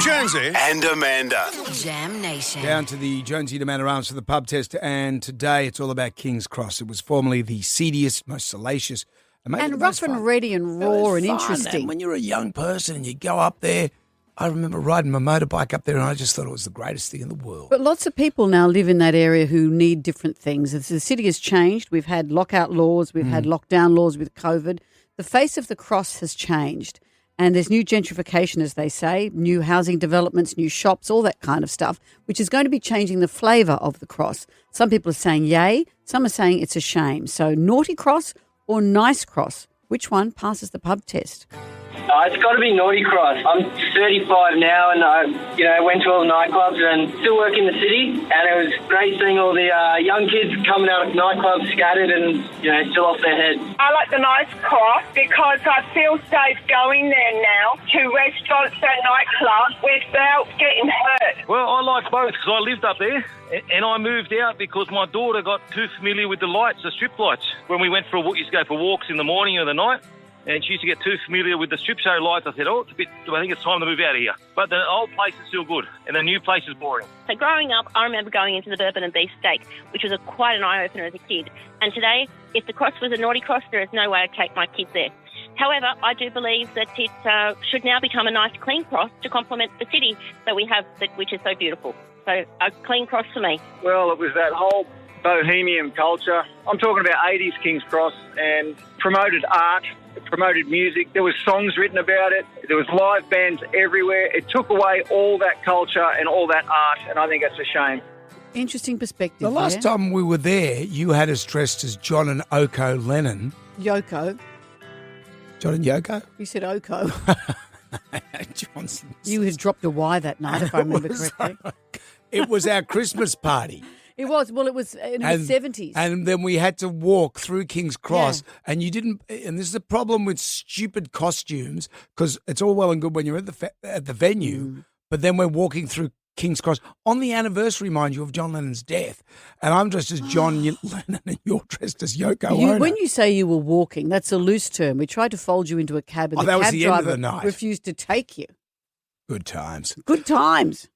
Jonesy and Amanda. Jam Nation. Down to the Jonesy and Amanda Arms for the pub test, and today it's all about King's Cross. It was formerly the seediest, most salacious, maybe the And most rough and fun. ready and It was raw and fun. interesting. And when you're a young person and you go up there, I remember riding my motorbike up there and I just thought it was the greatest thing in the world. But lots of people now live in that area who need different things. As the city has changed, we've had lockout laws, we've had lockdown laws with COVID. The face of the cross has changed. And there's new gentrification, as they say, new housing developments, new shops, all that kind of stuff, which is going to be changing the flavour of the cross. Some people are saying yay, some are saying it's a shame. So naughty cross or nice cross, which one passes the pub test? It's got to be Naughty Cross. I'm 35 now, and I, went to all the nightclubs and still work in the city. And it was great seeing all the young kids coming out of nightclubs scattered and still off their head. I like the nice cross because I feel safe going there now to restaurants and nightclubs without getting hurt. Well, I like both because I lived up there and I moved out because my daughter got too familiar with the lights, the strip lights. When we went used to go for walks in the morning or the night, and she used to get too familiar with the strip show lights. I said, I think it's time to move out of here. But the old place is still good, and the new place is boring. So growing up, I remember going into the Bourbon and Beef Steak, which was quite an eye-opener as a kid. And today, if the cross was a naughty cross, there is no way I'd take my kids there. However, I do believe that it should now become a nice clean cross to complement the city that we have, which is so beautiful. So a clean cross for me. Well, it was that whole bohemian culture. I'm talking about 80s King's Cross, and promoted art, promoted music. There was songs written about it. There was live bands everywhere. It took away all that culture and all that art, and I think that's a shame. Interesting perspective. The last time we were there, you had us dressed as John and Oko Lennon. Yoko. John and Yoko? You said Oko. Johnson. You had dropped a Y that night, if I remember correctly. It was our Christmas party. It was. Well, it was in the 70s. And then we had to walk through King's Cross, and you didn't. And this is a problem with stupid costumes, because it's all well and good when you're at the venue, but then we're walking through King's Cross on the anniversary, mind you, of John Lennon's death, and I'm dressed as John Lennon, and you're dressed as Yoko Ono. When you say you were walking, that's a loose term. We tried to fold you into a cab, and the that was cab the end of driver the night. refused to take you. Good times. Good times.